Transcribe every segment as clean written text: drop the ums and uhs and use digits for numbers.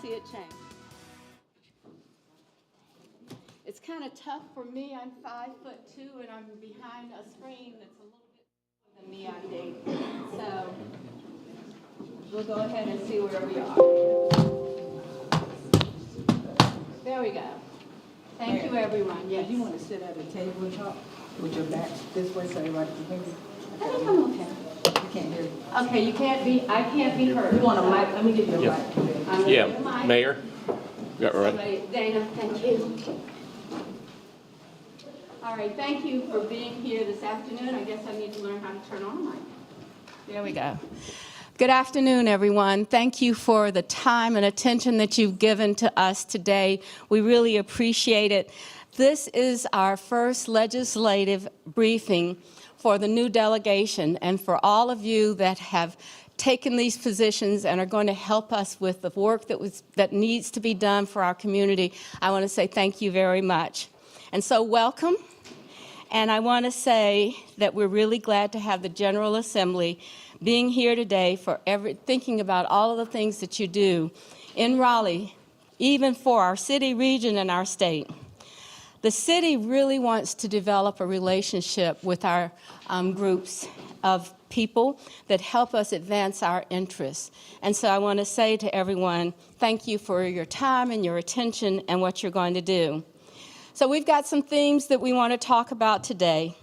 see it change. It's kind of tough for me. I'm 5'2" and I'm behind a screen that's a little bit taller than me on date. So we'll go ahead and see where we are. There we go. Thank you, everyone. Yes. You want to sit at a table and talk with your back this way so everybody can hear you? I think I'm okay. You can't hear you. Okay, I can't be heard. You want a mic? Let me give you a mic. I'm gonna get a mic. Mayor. Got right. Somebody, Dana, thank you. All right, thank you for being here this afternoon. I guess I need to learn how to turn on a mic. There we go. Good afternoon, everyone. Thank you for the time and attention that you've given to us today. We really appreciate it. This is our first legislative briefing for the new delegation, and for all of you that have taken these positions and are going to help us with the work that needs to be done for our community, I want to say thank you very much. And so welcome. And I want to say that we're really glad to have the General Assembly being here today for thinking about all of the things that you do in Raleigh, even for our city, region, and our state. The city really wants to develop a relationship with our groups of people that help us advance our interests. And so I want to say to everyone, thank you for your time and your attention and what you're going to do. So we've got some themes that we want to talk about today.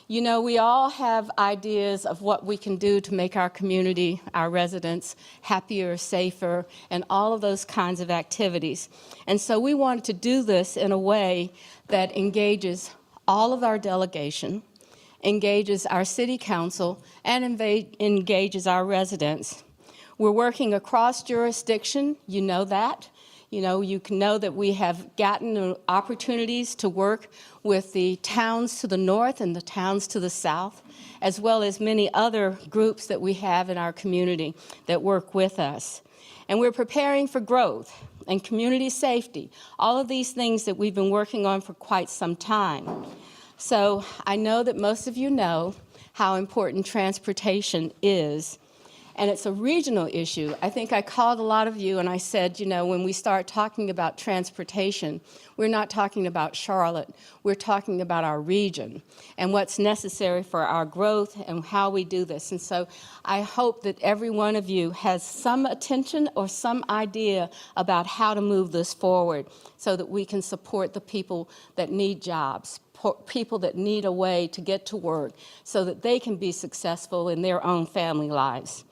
You know, we all have ideas of what we can do to make our community, our residents, happier, safer, and all of those kinds of activities. And so we wanted to do this in a way that engages all of our delegation, engages our city council, and engages our residents. We're working across jurisdiction, you know that. You can know that we have gotten opportunities to work with the towns to the north and the towns to the south, as well as many other groups that we have in our community that work with us. And we're preparing for growth and community safety, all of these things that we've been working on for quite some time. So I know that most of you know how important transportation is. And it's a regional issue. I think I called a lot of you and I said, when we start talking about transportation, we're not talking about Charlotte. We're talking about our region and what's necessary for our growth and how we do this. And so I hope that every one of you has some attention or some idea about how to move this forward so that we can support the people that need jobs, people that need a way to get to work so that they can be successful in their own family lives.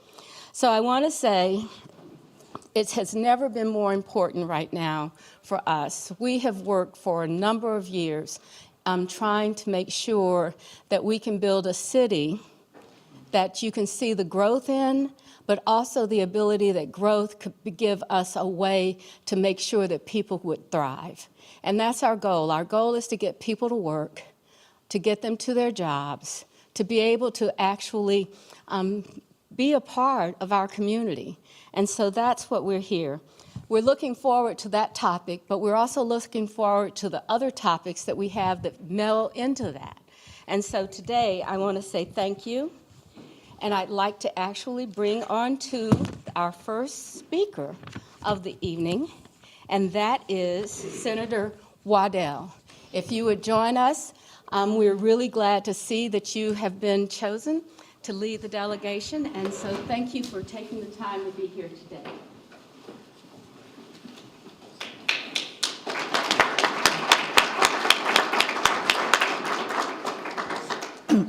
So I want to say it has never been more important right now for us. We have worked for a number of years trying to make sure that we can build a city that you can see the growth in, but also the ability that growth could give us a way to make sure that people would thrive. And that's our goal. Our goal is to get people to work, to get them to their jobs, to be able to actually be a part of our community. And so that's what we're here. We're looking forward to that topic, but we're also looking forward to the other topics that we have that meld into that. And so today I want to say thank you. And I'd like to actually bring on to our first speaker of the evening, and that is Senator Waddell. If you would join us, we're really glad to see that you have been chosen to lead the delegation, and so thank you for taking the time to be here today.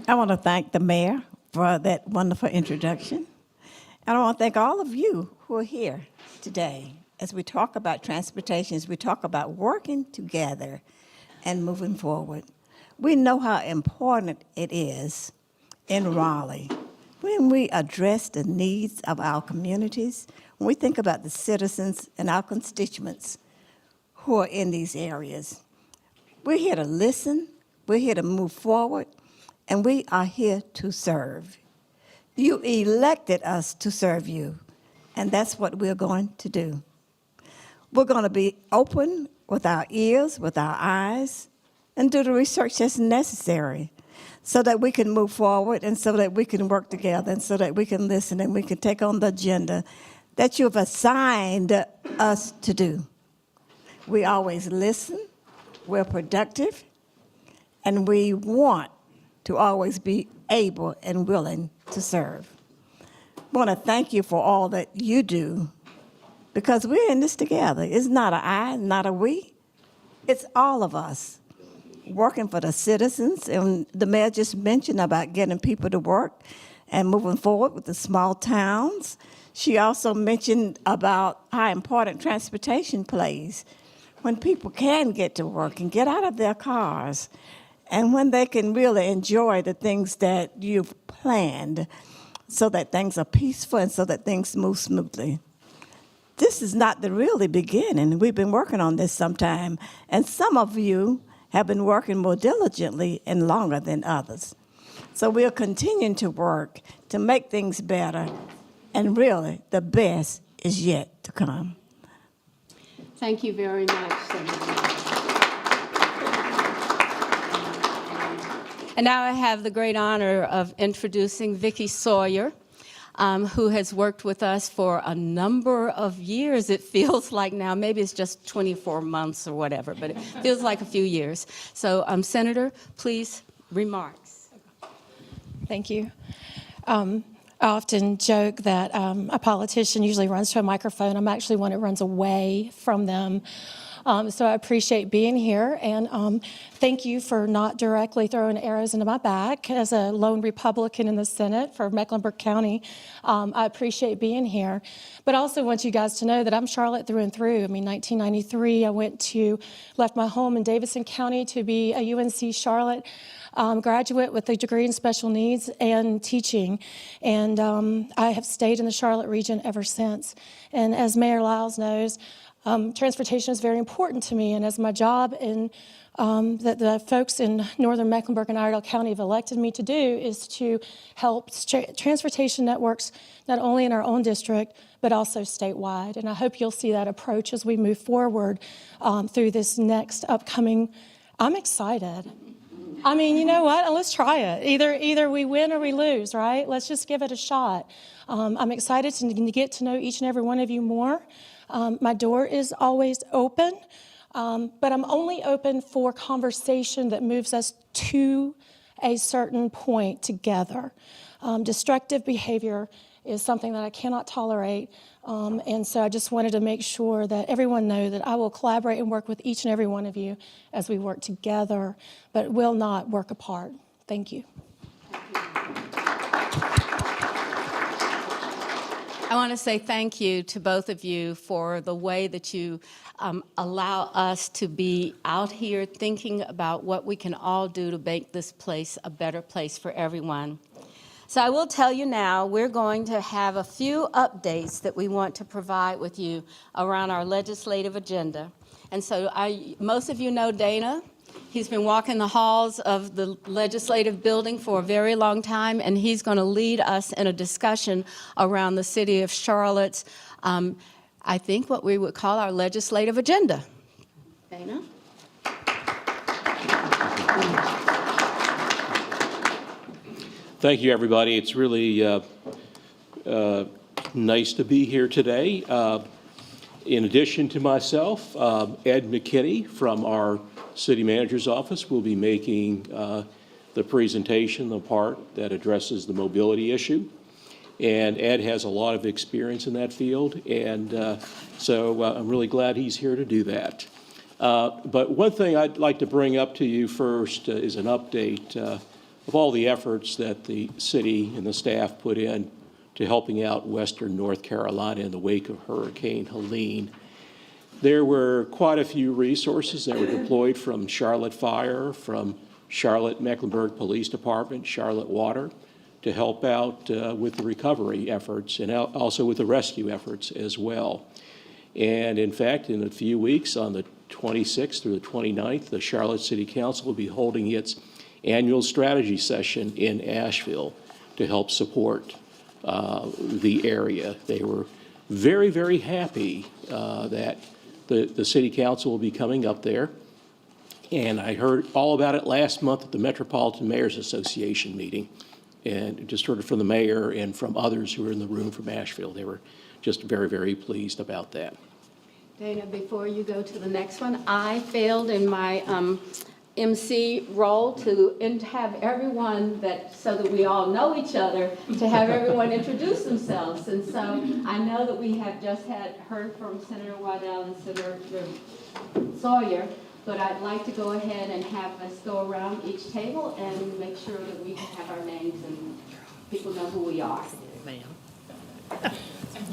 I want to thank the mayor for that wonderful introduction. And I want to thank all of you who are here today as we talk about transportation, as we talk about working together and moving forward. We know how important it is in Raleigh when we address the needs of our communities, when we think about the citizens and our constituents who are in these areas. We're here to listen, we're here to move forward, and we are here to serve. You elected us to serve you, and that's what we're going to do. We're going to be open with our ears, with our eyes, and do the research that's necessary so that we can move forward and so that we can work together and so that we can listen and we can take on the agenda that you've assigned us to do. We always listen, we're productive, and we want to always be able and willing to serve. I want to thank you for all that you do, because we're in this together. It's not an I, not a we. It's all of us working for the citizens. And the mayor just mentioned about getting people to work and moving forward with the small towns. She also mentioned about how important transportation plays when people can get to work and get out of their cars, and when they can really enjoy the things that you've planned so that things are peaceful and so that things move smoothly. This is not the really beginning. We've been working on this some time, and some of you have been working more diligently and longer than others. So we're continuing to work to make things better, and really, the best is yet to come. Thank you very much, Senator. And now I have the great honor of introducing Vicki Sawyer, who has worked with us for a number of years. It feels like now, maybe it's just 24 months or whatever, but it feels like a few years. So, Senator, please, remarks. Thank you. I often joke that a politician usually runs to a microphone. I'm actually one that runs away from them. So I appreciate being here, and thank you for not directly throwing arrows into my back as a lone Republican in the Senate for Mecklenburg County. I appreciate being here, but I also want you guys to know that I'm Charlotte through and through. I mean, 1993, I left my home in Davidson County to be a UNC Charlotte graduate with a degree in special needs and teaching, and I have stayed in the Charlotte region ever since. And as Mayor Lyles knows, transportation is very important to me, and as my job in that the folks in northern Mecklenburg and Iredell County have elected me to do is to help transportation networks not only in our own district but also statewide. And I hope you'll see that approach as we move forward through this next upcoming. I'm excited. I mean, you know what? Let's try it. Either we win or we lose, right? Let's just give it a shot. I'm excited to get to know each and every one of you more. My door is always open, but I'm only open for conversation that moves us to a certain point together. Destructive behavior is something that I cannot tolerate, and so I just wanted to make sure that everyone knows that I will collaborate and work with each and every one of you as we work together, but will not work apart. Thank you. I want to say thank you to both of you for the way that you allow us to be out here thinking about what we can all do to make this place a better place for everyone. So I will tell you now, we're going to have a few updates that we want to provide with you around our legislative agenda. And so most of you know Dana. He's been walking the halls of the legislative building for a very long time, and he's going to lead us in a discussion around the city of Charlotte's, I think what we would call our legislative agenda. Dana? Thank you, everybody. It's really nice to be here today. In addition to myself, Ed McKinney from our City Manager's Office will be making the presentation, the part that addresses the mobility issue. And Ed has a lot of experience in that field, and so I'm really glad he's here to do that. But one thing I'd like to bring up to you first is an update of all the efforts that the city and the staff put in to helping out Western North Carolina in the wake of Hurricane Helene. There were quite a few resources that were deployed from Charlotte Fire, from Charlotte Mecklenburg Police Department, Charlotte Water, to help out with the recovery efforts and also with the rescue efforts as well. And in fact, in a few weeks, on the 26th through the 29th, the Charlotte City Council will be holding its annual strategy session in Asheville to help support the area. They were very, very happy that the City Council will be coming up there. And I heard all about it last month at the Metropolitan Mayors Association meeting, and just heard it from the mayor and from others who were in the room from Asheville. They were just very, very pleased about that. Dana, before you go to the next one, I failed in my MC role to have everyone so that we all know each other, to have everyone introduce themselves. And so I know that we have just heard from Senator Waddell and Senator Sawyer, but I'd like to go ahead and have us go around each table and make sure that we have our names and people know who we are.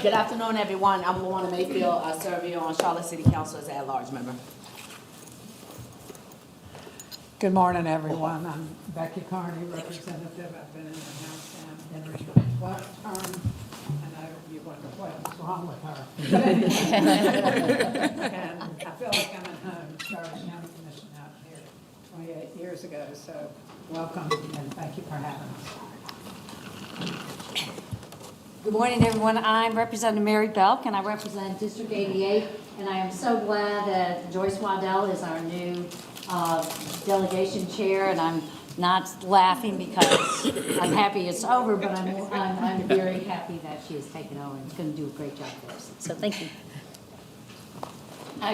Good afternoon, everyone. I'm Luana Mayfield. I serve here on Charlotte City Council as an at-large member. Good morning, everyone. I'm Becky Carney, representative. I've been in the House and in my 12th term. I know you wonder what's wrong with her. And I feel like I'm at home. Started County Commission out here 28 years ago. So welcome and thank you for having us. Good morning, everyone. I'm Representative Mary Belk, and I represent District 88. And I am so glad that Joyce Waddell is our new delegation chair. And I'm not laughing because I'm happy it's over, but I'm very happy that she has taken over and is going to do a great job for us. So thank you.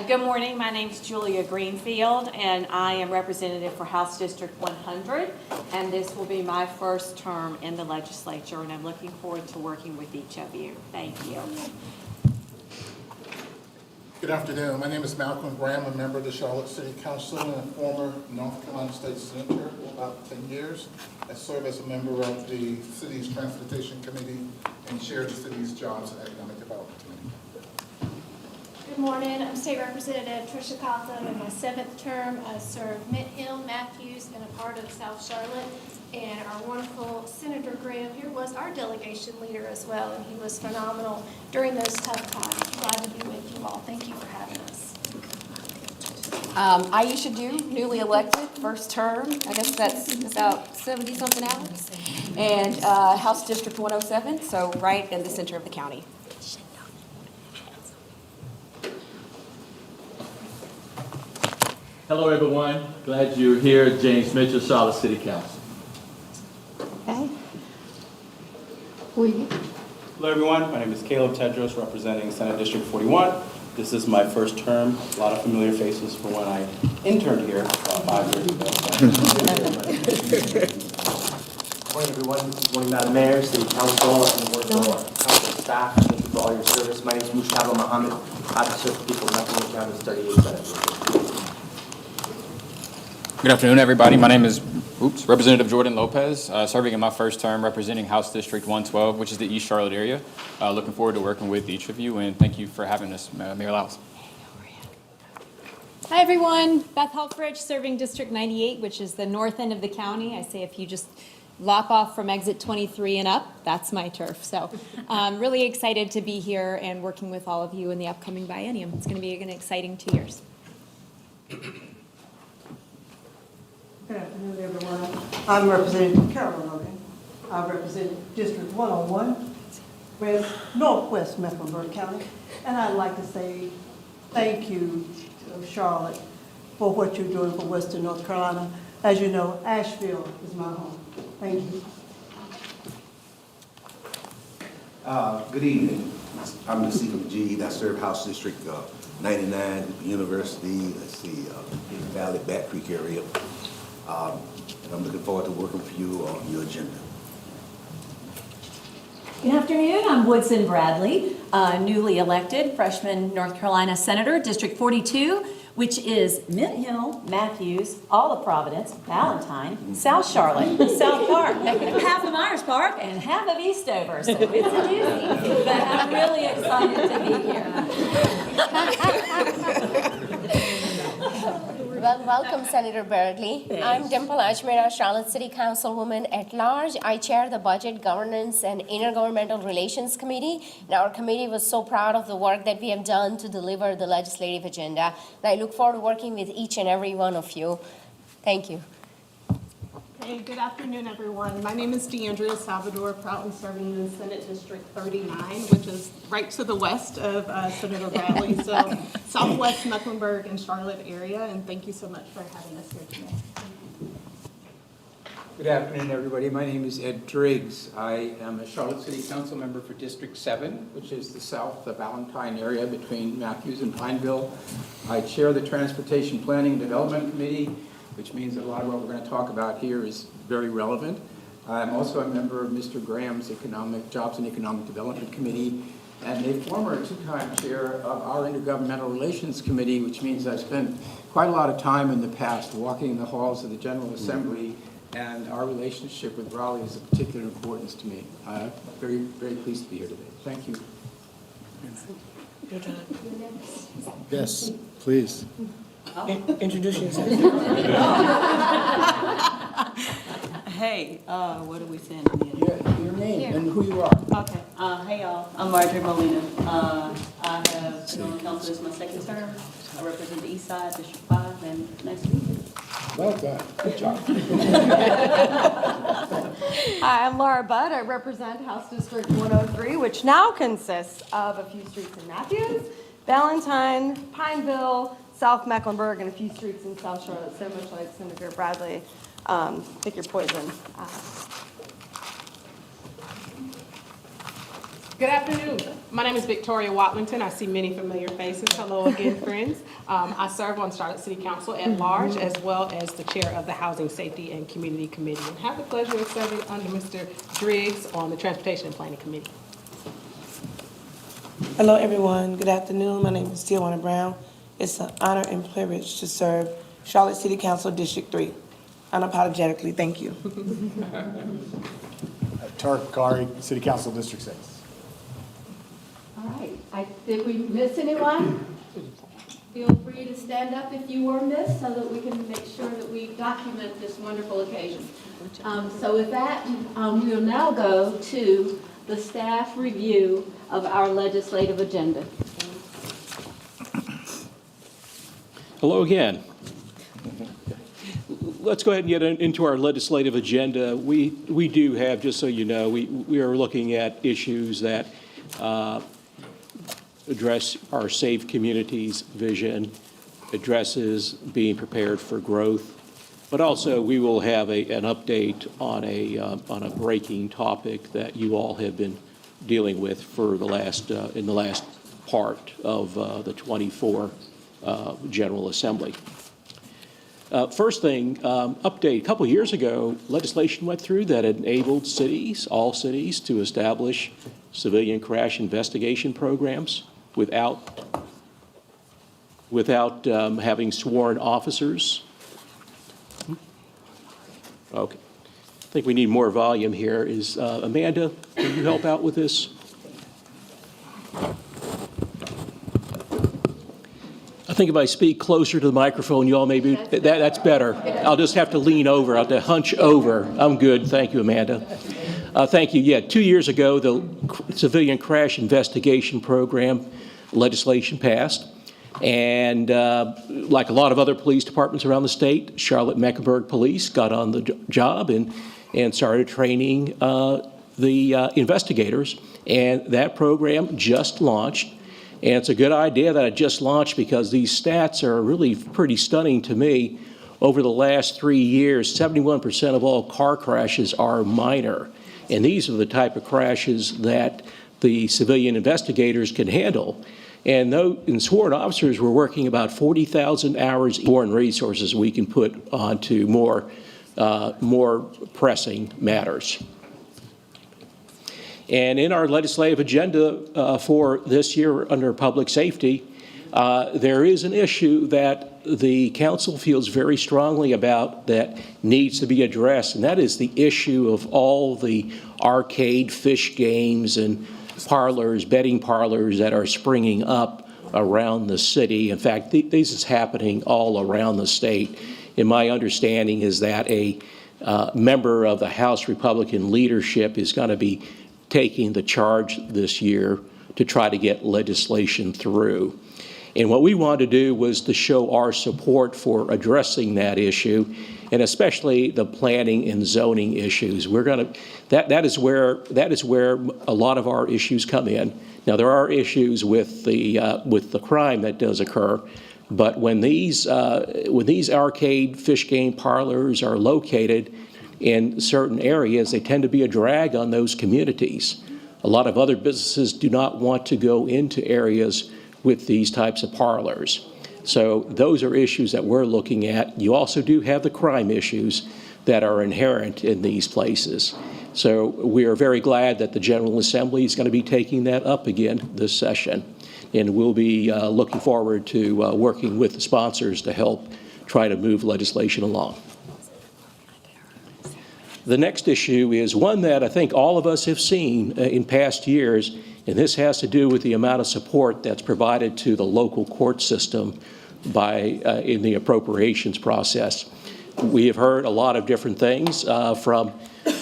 Good morning. My name is Julia Greenfield, and I am representative for House District 100. And this will be my first term in the legislature, and I'm looking forward to working with each of you. Thank you. Good afternoon. My name is Malcolm Graham, a member of the Charlotte City Council and a former North Carolina State Senator for about 10 years. I serve as a member of the city's Transportation Committee and chair the city's Jobs and Economic Development Committee. Good morning. I'm State Representative Tricia Cotham. In my 7th term, I served Mint Hill, Matthews, and a part of South Charlotte. And our wonderful Senator Graham here was our delegation leader as well, and he was phenomenal during those tough times. Glad to be with you all. Thank you for having us. Aisha Dew, newly elected, first term. I guess that's about 70-something hours. And House District 107, so right in the center of the county. Hello, everyone. Glad you're here. James Mitchell, Charlotte City Council. Okay. Who are you? Hello, everyone. My name is Caleb Tedros, representing Senate District 41. This is my first term. A lot of familiar faces from when I interned here about 5 years ago. Good morning, everyone. Good morning, Madam Mayor, City Council, and the council staff. Thank you for all your service. My name is Mushaba Muhammad. I serve the people of Nottingham County, study in Senate. Good afternoon, everybody. My name is Representative Jordan Lopez, serving in my first term representing House District 112, which is the East Charlotte area. Looking forward to working with each of you, and thank you for having us, Mayor Lyles. Hi, everyone. Beth Helfrich, serving District 98, which is the north end of the county. I say if you just lop off from exit 23 and up, that's my turf. So I'm really excited to be here and working with all of you in the upcoming biennium. It's going to be an exciting 2 years. Good afternoon, everyone. I'm Representative Carolyn Logan. I represent District 101, Northwest Mecklenburg County. And I'd like to say thank you to Charlotte for what you're doing for Western North Carolina. As you know, Asheville is my home. Thank you. Good evening. I'm the Stephen G. I serve House District 99, University, Valley, Bat Creek area. And I'm looking forward to working with you on your agenda. Good afternoon. I'm Woodson Bradley, newly elected freshman North Carolina Senator, District 42, which is Mint Hill, Matthews, all of Providence, Valentine, South Charlotte, South Park, half of Myers Park, and half of Eastover. So it's a doozy, but I'm really excited to be here. Well, welcome, Senator Berkeley. Thanks. I'm Dimple Ajmera, Charlotte City Councilwoman at large. I chair the Budget, Governance, and Intergovernmental Relations Committee. And our committee was so proud of the work that we have done to deliver the legislative agenda. And I look forward to working with each and every one of you. Thank you. Hey, good afternoon, everyone. My name is DeAndrea Salvador, proudly serving in Senate District 39, which is right to the west of Senator Bradley, so Southwest Mecklenburg and Charlotte area, and thank you so much for having us here today. Good afternoon, everybody. My name is Ed Driggs. I am a Charlotte City Council member for District 7, which is the south of Valentine area between Matthews and Pineville. I chair the Transportation Planning and Development Committee, which means that a lot of what we're going to talk about here is very relevant. I'm also a member of Mr. Graham's Jobs and Economic Development Committee, and a former two-time chair of our Intergovernmental Relations Committee, which means I've spent quite a lot of time in the past walking the halls of the General Assembly, and our relationship with Raleigh is of particular importance to me. I'm very, very pleased to be here today. Thank you. Yes, please. Introduce yourself. Hey, what are we saying on the Your name and who you are. Okay. Hey, y'all. I'm Marjorie Molina. I have been on council. This is my second term. I represent the East Side, District 5, and nice to meet you. Well done. Good job. Hi, I'm Laura Budd. I represent House District 103, which now consists of a few streets in Matthews, Valentine, Pineville, South Mecklenburg, and a few streets in South Charlotte, so much like Senator Bradley. Pick your poison. Good afternoon. My name is Victoria Watlington. I see many familiar faces. Hello again, friends. I serve on Charlotte City Council at large, as well as the chair of the Housing, Safety, and Community Committee, and have the pleasure of serving under Mr. Driggs on the Transportation and Planning Committee. Hello, everyone. Good afternoon. My name is Tijuana Brown. It's an honor and privilege to serve Charlotte City Council District 3. Unapologetically, thank you. Tarek Kari, City Council District 6. All right. Did we miss anyone? Feel free to stand up if you were missed so that we can make sure that we document this wonderful occasion. So with that, we will now go to the staff review of our legislative agenda. Hello again. Let's go ahead and get into our legislative agenda. We do have, just so you know, we are looking at issues that address our Safe Communities vision, addresses being prepared for growth, but also we will have an update on a breaking topic that you all have been dealing with for the last in the last part of the 24 General Assembly. First thing, update. A couple of years ago, legislation went through that enabled cities, all cities, to establish civilian crash investigation programs without having sworn officers. Okay. I think we need more volume here. Is Amanda, can you help out with this? I think if I speak closer to the microphone, you all maybe, that's better. I'll just have to lean over. I'll have to hunch over. I'm good. Thank you, Amanda. Thank you. Yeah, 2 years ago, the Civilian Crash Investigation Program legislation passed. And like a lot of other police departments around the state, Charlotte-Mecklenburg Police got on the job and started training the investigators. And that program just launched. And it's a good idea that it just launched because these stats are really pretty stunning to me. Over the last 3 years, 71% of all car crashes are minor. And these are the type of crashes that the civilian investigators can handle. And sworn officers were working about 40,000 hours foreign resources we can put onto more pressing matters. And in our legislative agenda for this year under public safety, there is an issue that the council feels very strongly about that needs to be addressed, and that is the issue of all the arcade fish games and parlors, betting parlors that are springing up around the city. In fact, this is happening all around the state. And my understanding is that a member of the House Republican leadership is going to be taking the charge this year to try to get legislation through. And what we wanted to do was to show our support for addressing that issue, and especially the planning and zoning issues. We're going to that is where a lot of our issues come in. Now there are issues with the crime that does occur, but when these arcade fish game parlors are located in certain areas, they tend to be a drag on those communities. A lot of other businesses do not want to go into areas with these types of parlors. So those are issues that we're looking at. You also do have the crime issues that are inherent in these places. So we are very glad that the General Assembly is going to be taking that up again this session. And we'll be looking forward to working with the sponsors to help try to move legislation along. The next issue is one that I think all of us have seen in past years, and this has to do with the amount of support that's provided to the local court system in the appropriations process. We have heard a lot of different things from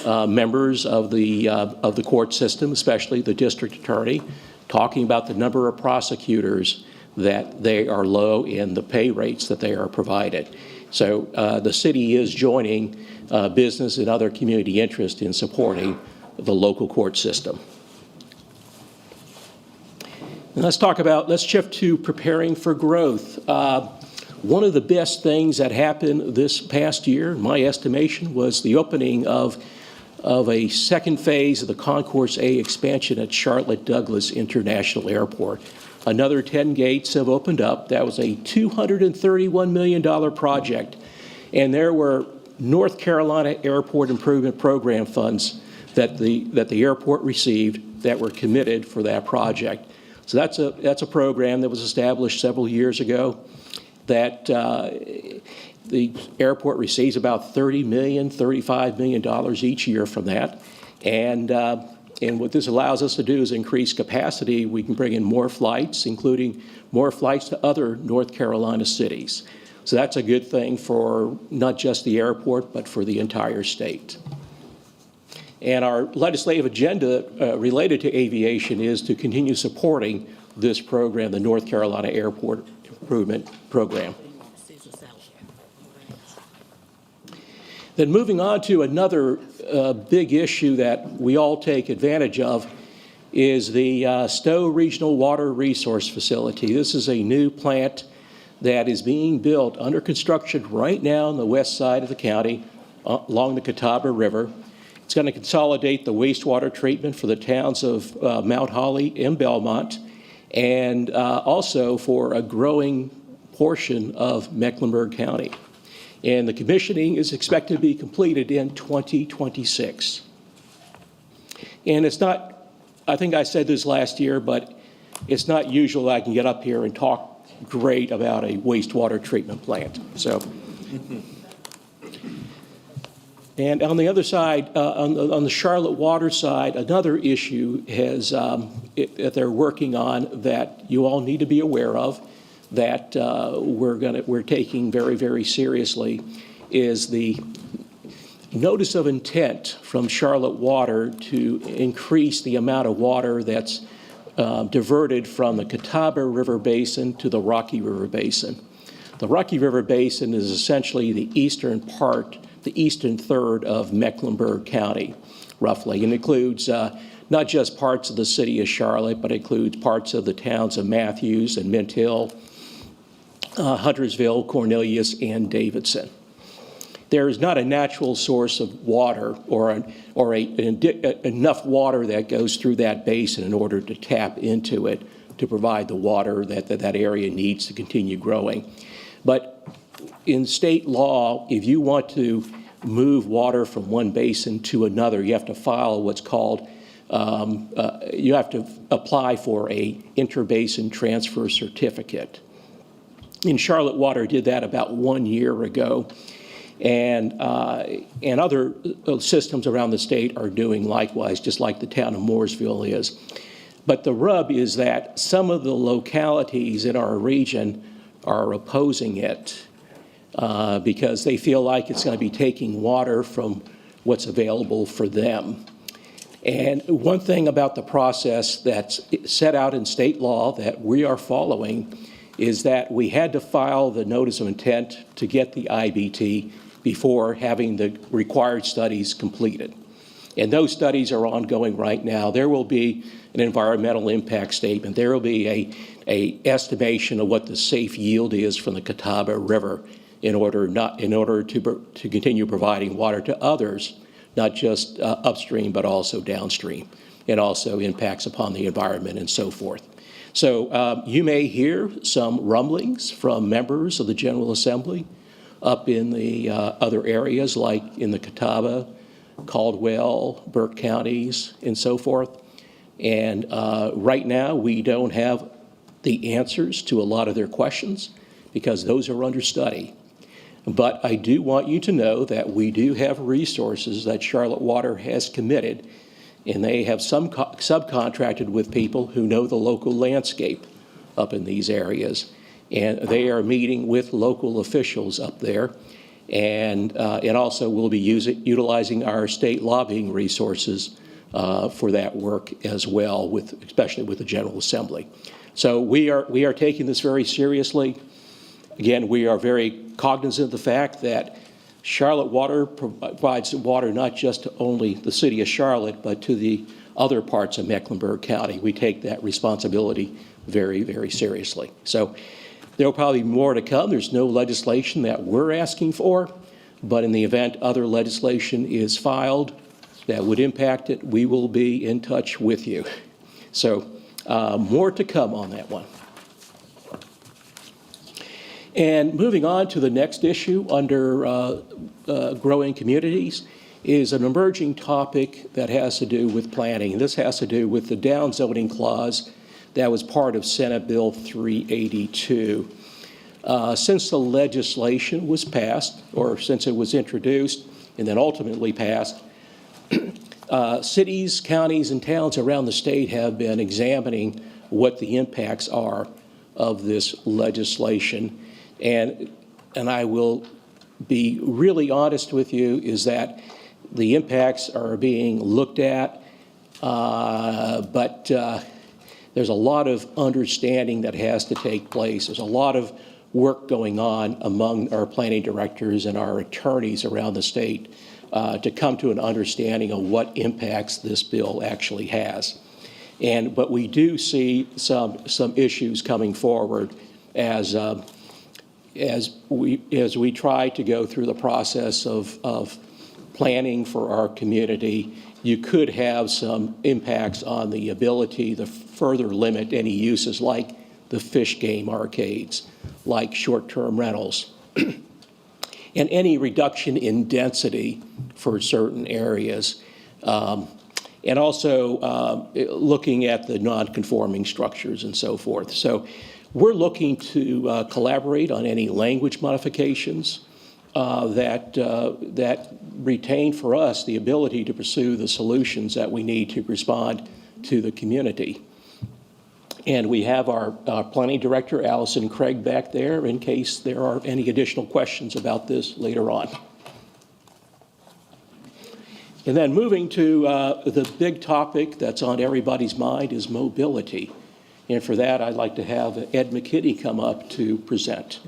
members of the court system, especially the district attorney, talking about the number of prosecutors that they are low in the pay rates that they are provided. So the city is joining business and other community interest in supporting the local court system. And let's shift to preparing for growth. One of the best things that happened this past year, in my estimation, was the opening of a second phase of the Concourse A expansion at Charlotte Douglas International Airport. Another 10 gates have opened up. That was a $231 million project. And there were North Carolina Airport Improvement Program funds that the airport received that were committed for that project. So that's a program that was established several years ago that the airport receives about $30 million, $35 million each year from that. And what this allows us to do is increase capacity. We can bring in more flights, including more flights to other North Carolina cities. So that's a good thing for not just the airport, but for the entire state. And our legislative agenda related to aviation is to continue supporting this program, the North Carolina Airport Improvement Program. Then moving on to another big issue that we all take advantage of is the Stowe Regional Water Resource Facility. This is a new plant that is being built under construction right now on the west side of the county along the Catawba River. It's going to consolidate the wastewater treatment for the towns of Mount Holly and Belmont, and also for a growing portion of Mecklenburg County. And the commissioning is expected to be completed in 2026. And it's not, I think I said this last year, but it's not usual I can get up here and talk great about a wastewater treatment plant. So, and on the other side, on the Charlotte Water side, another issue that they're working on that you all need to be aware of, that we're taking very, very seriously, is the notice of intent from Charlotte Water to increase the amount of water that's diverted from the Catawba River Basin to the Rocky River Basin. The Rocky River Basin is essentially the eastern third of Mecklenburg County, roughly, and includes not just parts of the city of Charlotte, but includes parts of the towns of Matthews and Mint Hill, Huntersville, Cornelius, and Davidson. There is not a natural source of water or enough water that goes through that basin in order to tap into it to provide the water that area needs to continue growing. But in state law, if you want to move water from one basin to another, you have to file what's called, you have to apply for a interbasin transfer certificate. And Charlotte Water did that about 1 year ago. And other systems around the state are doing likewise, just like the town of Mooresville is. But the rub is that some of the localities in our region are opposing it because they feel like it's going to be taking water from what's available for them. And one thing about the process that's set out in state law that we are following is that we had to file the notice of intent to get the IBT before having the required studies completed. And those studies are ongoing right now. There will be an environmental impact statement. There will be a estimation of what the safe yield is from the Catawba River. in order to continue providing water to others, not just upstream, but also downstream, and also impacts upon the environment and so forth. So you may hear some rumblings from members of the General Assembly up in the other areas, like in the Catawba, Caldwell, Burke counties, and so forth. And right now, we don't have the answers to a lot of their questions because those are under study. But I do want you to know that we do have resources that Charlotte Water has committed, and they have subcontracted with people who know the local landscape up in these areas. And they are meeting with local officials up there, and also we'll be utilizing our state lobbying resources for that work as well, especially with the General Assembly. So we are taking this very seriously. Again, we are very cognizant of the fact that Charlotte Water provides water not just to only the city of Charlotte, but to the other parts of Mecklenburg County. We take that responsibility very, very seriously. So there will probably be more to come. There's no legislation that we're asking for, but in the event other legislation is filed that would impact it, we will be in touch with you. So more to come on that one. And moving on to the next issue under growing communities is an emerging topic that has to do with planning. This has to do with the downzoning clause that was part of Senate Bill 382. Since the legislation was passed, or since it was introduced and then ultimately passed, cities, counties, and towns around the state have been examining what the impacts are of this legislation. And I will be really honest with you, is that the impacts are being looked at, but there's a lot of understanding that has to take place. There's a lot of work going on among our planning directors and our attorneys around the state to come to an understanding of what impacts this bill actually has. But we do see some issues coming forward as we try to go through the process of planning for our community. You could have some impacts on the ability to further limit any uses like the fish game arcades, like short-term rentals, and any reduction in density for certain areas. And also looking at the non-conforming structures and so forth. So we're looking to collaborate on any language modifications that retain for us the ability to pursue the solutions that we need to respond to the community. And we have our planning director, Allison Craig, back there in case there are any additional questions about this later on. And then moving to the big topic that's on everybody's mind is mobility. And for that, I'd like to have Ed McKinney come up to present.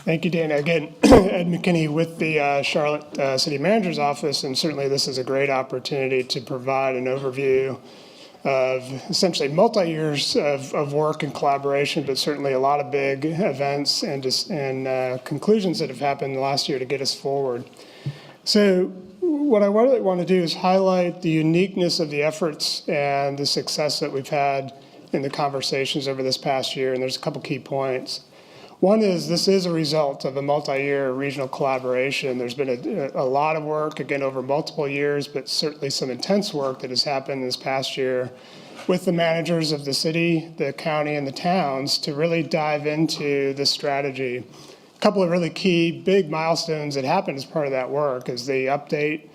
Thank you, Dana. Again, Ed McKinney with the Charlotte City Manager's Office, and certainly this is a great opportunity to provide an overview of essentially multi-years of work and collaboration, but certainly a lot of big events and conclusions that have happened last year to get us forward. So what I really want to do is highlight the uniqueness of the efforts and the success that we've had in the conversations over this past year, and there's a couple key points. One is this is a result of a multi-year regional collaboration. There's been a lot of work, again, over multiple years, but certainly some intense work that has happened this past year with the managers of the city, the county, and the towns to really dive into this strategy. A couple of really key big milestones that happened as part of that work is the update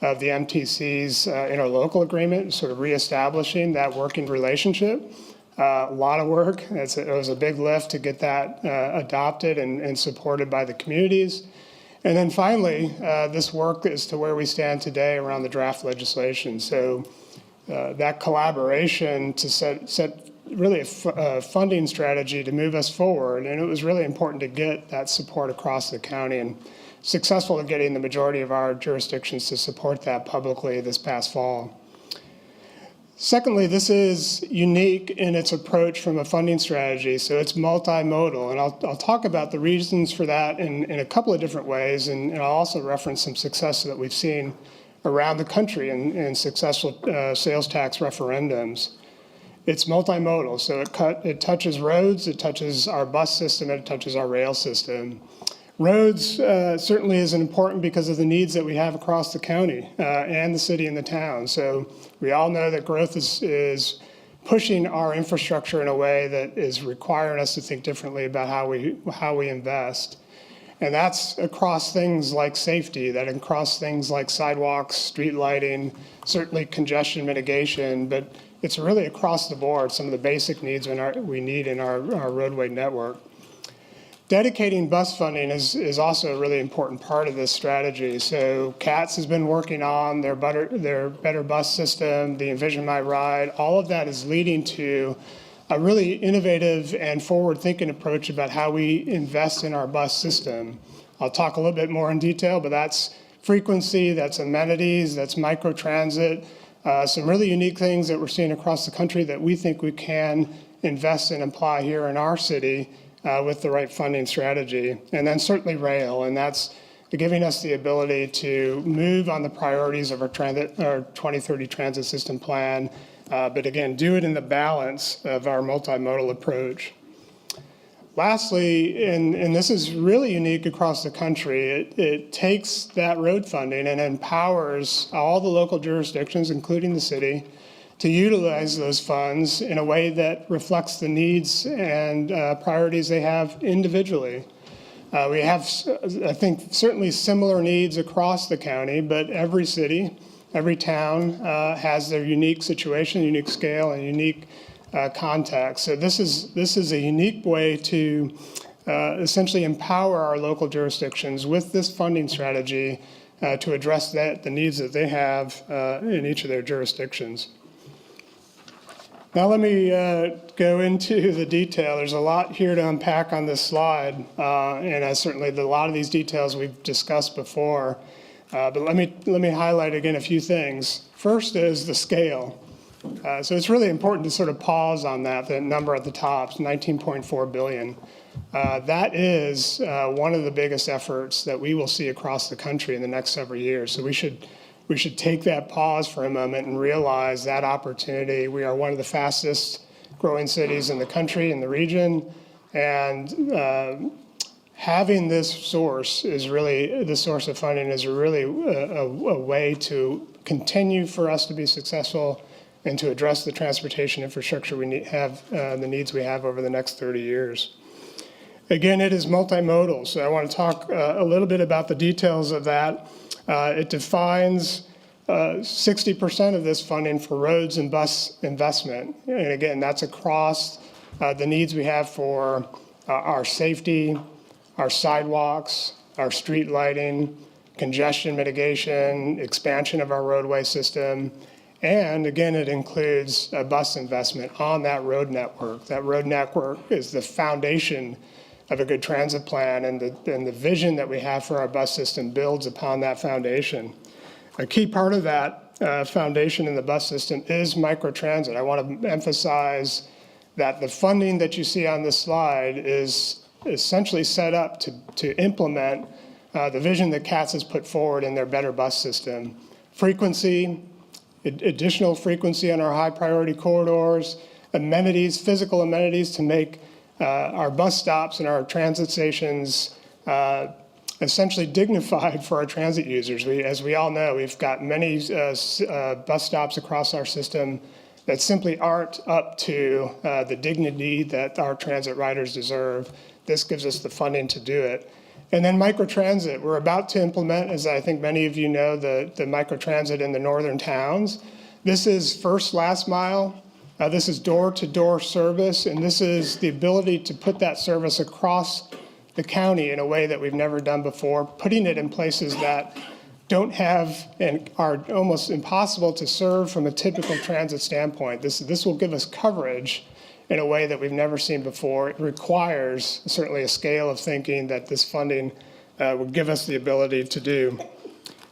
of the MTC's interlocal agreement, sort of reestablishing that working relationship. A lot of work. It was a big lift to get that adopted and supported by the communities. And then finally, this work is to where we stand today around the draft legislation. So that collaboration to set really a funding strategy to move us forward. And it was really important to get that support across the county, and successful in getting the majority of our jurisdictions to support that publicly this past fall. Secondly, this is unique in its approach from a funding strategy, so it's multimodal, and I'll talk about the reasons for that in a couple of different ways, and I'll also reference some success that we've seen around the country in successful sales tax referendums. It's multimodal, so it touches roads, it touches our bus system, and it touches our rail system. Roads certainly is important because of the needs that we have across the county and the city and the town. So we all know that growth is pushing our infrastructure in a way that is requiring us to think differently about how we invest. And that's across things like safety, that across things like sidewalks, street lighting, certainly congestion mitigation, but it's really across the board, some of the basic needs we need in our roadway network. Dedicating bus funding is also a really important part of this strategy. So CATS has been working on their better bus system, the Envision My Ride. All of that is leading to a really innovative and forward-thinking approach about how we invest in our bus system. I'll talk a little bit more in detail, but that's frequency, that's amenities, that's microtransit, some really unique things that we're seeing across the country that we think we can invest and apply here in our city with the right funding strategy. And then certainly rail, and that's giving us the ability to move on the priorities of our 2030 transit system plan, but again, do it in the balance of our multimodal approach. Lastly, and this is really unique across the country, it takes that road funding and empowers all the local jurisdictions, including the city, to utilize those funds in a way that reflects the needs and priorities they have individually. We have, I think, certainly similar needs across the county, but every city, every town has their unique situation, unique scale, and unique context. So this is a unique way to essentially empower our local jurisdictions with this funding strategy to address the needs that they have in each of their jurisdictions. Now let me go into the detail. There's a lot here to unpack on this slide, and certainly a lot of these details we've discussed before. But let me highlight again a few things. First is the scale. So it's really important to sort of pause on that number at the top, 19.4 billion. That is one of the biggest efforts that we will see across the country in the next several years. So we should take that pause for a moment and realize that opportunity. We are one of the fastest growing cities in the country, in the region, and having this source of funding is really a way to continue for us to be successful and to address the transportation infrastructure the needs we have over the next 30 years. Again, it is multimodal, so I want to talk a little bit about the details of that. It defines 60% of this funding for roads and bus investment. And again, that's across the needs we have for our safety, our sidewalks, our street lighting, congestion mitigation, expansion of our roadway system. And again, it includes a bus investment on that road network. That road network is the foundation of a good transit plan, and the vision that we have for our bus system builds upon that foundation. A key part of that foundation in the bus system is microtransit. I want to emphasize that the funding that you see on this slide is essentially set up to implement the vision that CATS has put forward in their better bus system. Frequency, additional frequency on our high priority corridors, amenities, physical amenities to make our bus stops and our transit stations essentially dignified for our transit users. As we all know, we've got many bus stops across our system that simply aren't up to the dignity that our transit riders deserve. This gives us the funding to do it. And then microtransit, we're about to implement, as I think many of you know, the microtransit in the northern towns. This is first, last mile. This is door-to-door service, and this is the ability to put that service across the county in a way that we've never done before, putting it in places that don't have and are almost impossible to serve from a typical transit standpoint. This will give us coverage in a way that we've never seen before. It requires certainly a scale of thinking that this funding would give us the ability to do.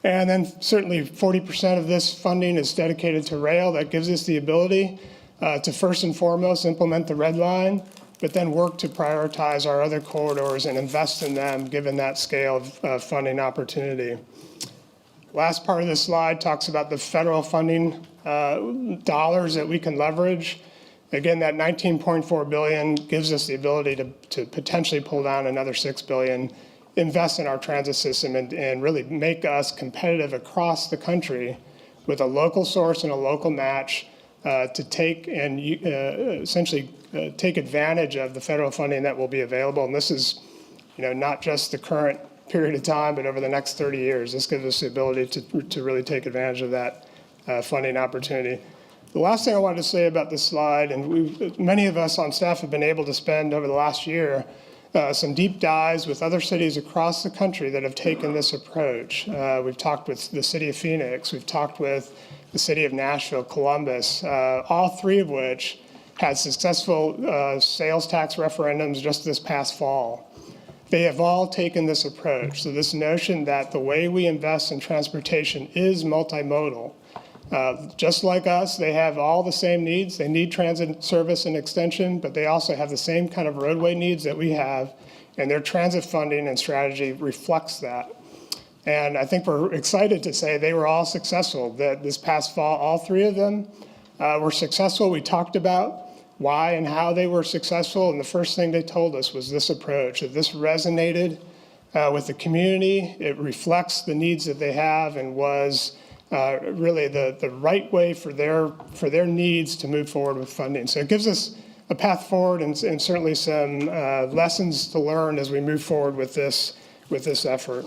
And then certainly 40% of this funding is dedicated to rail. That gives us the ability to first and foremost implement the red line, but then work to prioritize our other corridors and invest in them given that scale of funding opportunity. Last part of this slide talks about the federal funding dollars that we can leverage. Again, that $19.4 billion gives us the ability to potentially pull down another $6 billion, invest in our transit system, and really make us competitive across the country with a local source and a local match to take and essentially take advantage of the federal funding that will be available. And this is, not just the current period of time, but over the next 30 years. This gives us the ability to really take advantage of that funding opportunity. The last thing I wanted to say about this slide, and many of us on staff have been able to spend over the last year some deep dives with other cities across the country that have taken this approach. We've talked with the city of Phoenix, we've talked with the city of Nashville, Columbus, all three of which had successful sales tax referendums just this past fall. They have all taken this approach. So this notion that the way we invest in transportation is multimodal. Just like us, they have all the same needs. They need transit service and extension, but they also have the same kind of roadway needs that we have, and their transit funding and strategy reflects that. And I think we're excited to say they were all successful. That this past fall, all three of them were successful. We talked about why and how they were successful, and the first thing they told us was this approach, that this resonated with the community. It reflects the needs that they have and was really the right way for their needs to move forward with funding. So it gives us a path forward and certainly some lessons to learn as we move forward with this effort.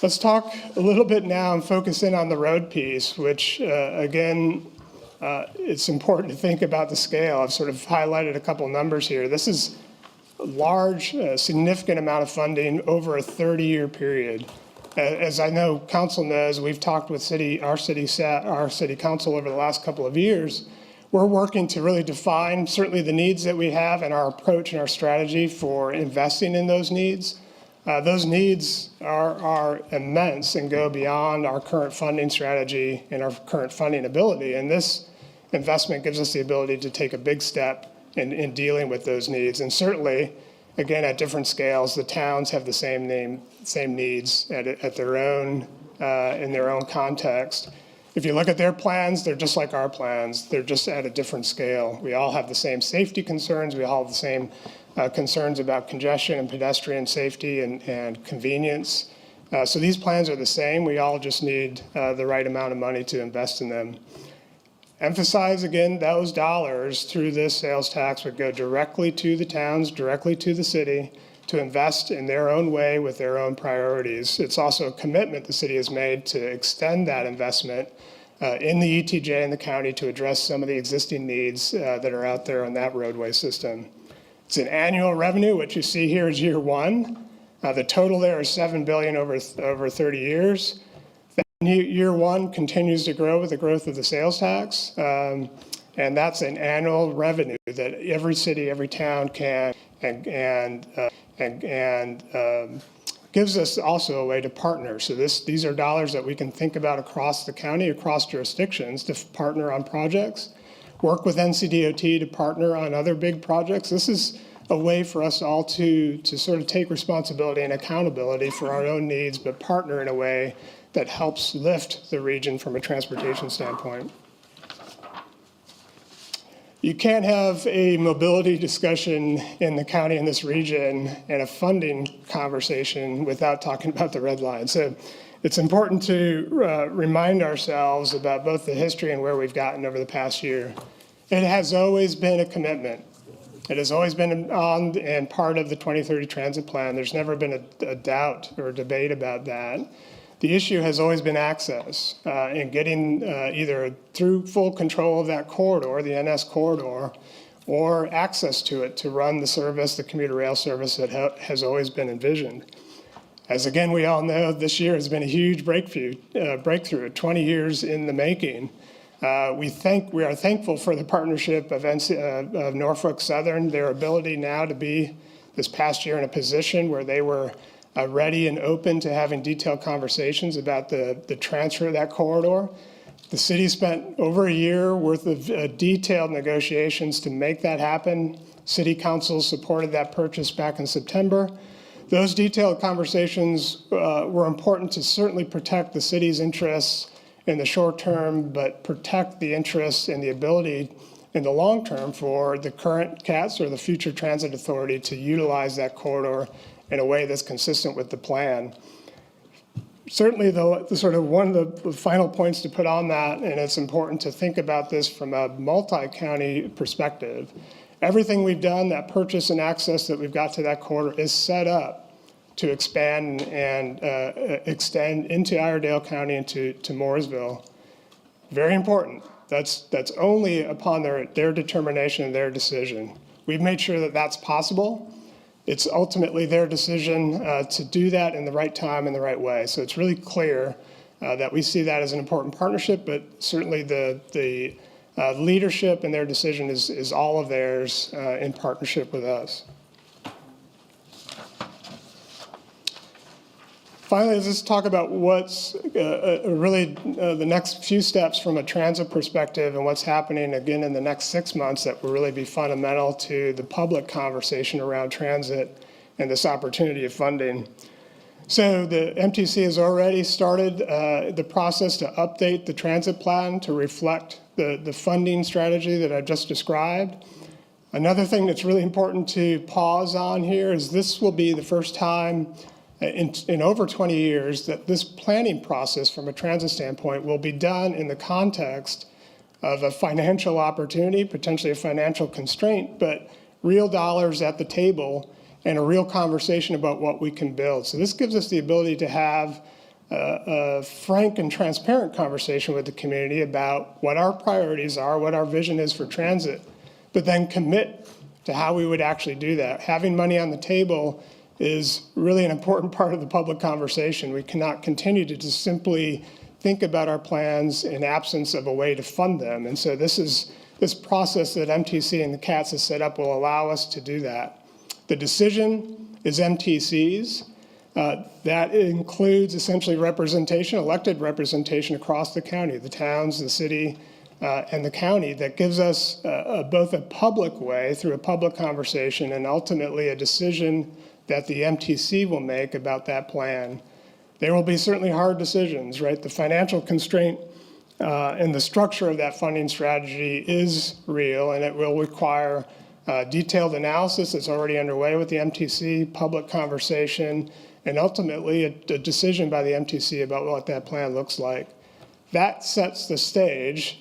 Let's talk a little bit now and focus in on the road piece, which again, it's important to think about the scale. I've sort of highlighted a couple numbers here. This is a large, significant amount of funding over a 30-year period. As I know council knows, we've talked with our city council over the last couple of years. We're working to really define certainly the needs that we have and our approach and our strategy for investing in those needs. Those needs are immense and go beyond our current funding strategy and our current funding ability. And this investment gives us the ability to take a big step in dealing with those needs. And certainly, again, at different scales, the towns have the same needs at their own, in their own context. If you look at their plans, they're just like our plans. They're just at a different scale. We all have the same safety concerns. We all have the same concerns about congestion and pedestrian safety and convenience. So these plans are the same. We all just need the right amount of money to invest in them. Emphasize again, those dollars through this sales tax would go directly to the towns, directly to the city, to invest in their own way with their own priorities. It's also a commitment the city has made to extend that investment in the ETJ and the county to address some of the existing needs that are out there on that roadway system. It's an annual revenue. What you see here is year one. The total there is $7 billion over 30 years. Year one continues to grow with the growth of the sales tax, and that's an annual revenue that every city, every town can and gives us also a way to partner. So these are dollars that we can think about across the county, across jurisdictions to partner on projects, work with NCDOT to partner on other big projects. This is a way for us all to sort of take responsibility and accountability for our own needs, but partner in a way that helps lift the region from a transportation standpoint. You can't have a mobility discussion in the county in this region and a funding conversation without talking about the red line. So it's important to remind ourselves about both the history and where we've gotten over the past year. It has always been a commitment. It has always been on and part of the 2030 transit plan. There's never been a doubt or a debate about that. The issue has always been access and getting either through full control of that corridor, the NS corridor, or access to it to run the service, the commuter rail service that has always been envisioned. As again, we all know, this year has been a huge breakthrough, 20 years in the making. We are thankful for the partnership of Norfolk Southern, their ability now to be this past year in a position where they were ready and open to having detailed conversations about the transfer of that corridor. The city spent over a year worth of detailed negotiations to make that happen. City council supported that purchase back in September. Those detailed conversations were important to certainly protect the city's interests in the short term, but protect the interests and the ability in the long term for the current CATS or the future transit authority to utilize that corridor in a way that's consistent with the plan. Certainly, the sort of one of the final points to put on that, and it's important to think about this from a multi-county perspective. Everything we've done, that purchase and access that we've got to that corridor is set up to expand and extend into Iredell County and to Mooresville. Very important. That's only upon their determination and their decision. We've made sure that that's possible. It's ultimately their decision to do that in the right time and the right way. So it's really clear that we see that as an important partnership, but certainly the leadership and their decision is all of theirs in partnership with us. Finally, let's talk about what's really the next few steps from a transit perspective and what's happening again in the next 6 months that will really be fundamental to the public conversation around transit and this opportunity of funding. So the MTC has already started the process to update the transit plan to reflect the funding strategy that I've just described. Another thing that's really important to pause on here is this will be the first time in over 20 years that this planning process from a transit standpoint will be done in the context of a financial opportunity, potentially a financial constraint, but real dollars at the table and a real conversation about what we can build. So this gives us the ability to have a frank and transparent conversation with the community about what our priorities are, what our vision is for transit, but then commit to how we would actually do that. Having money on the table is really an important part of the public conversation. We cannot continue to just simply think about our plans in absence of a way to fund them. And so this process that MTC and the CATS has set up will allow us to do that. The decision is MTC's. That includes essentially representation, elected representation across the county, the towns, the city, and the county that gives us both a public way through a public conversation and ultimately a decision that the MTC will make about that plan. There will be certainly hard decisions, right? The financial constraint and the structure of that funding strategy is real, and it will require detailed analysis that's already underway with the MTC, public conversation, and ultimately a decision by the MTC about what that plan looks like. That sets the stage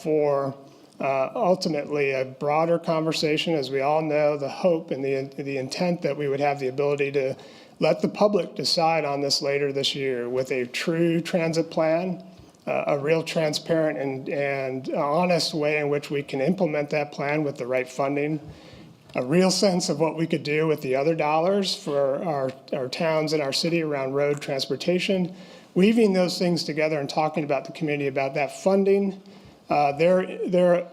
for ultimately a broader conversation. As we all know, the hope and the intent that we would have the ability to let the public decide on this later this year with a true transit plan, a real transparent and honest way in which we can implement that plan with the right funding, a real sense of what we could do with the other dollars for our towns and our city around road transportation, weaving those things together and talking about the community about that funding, their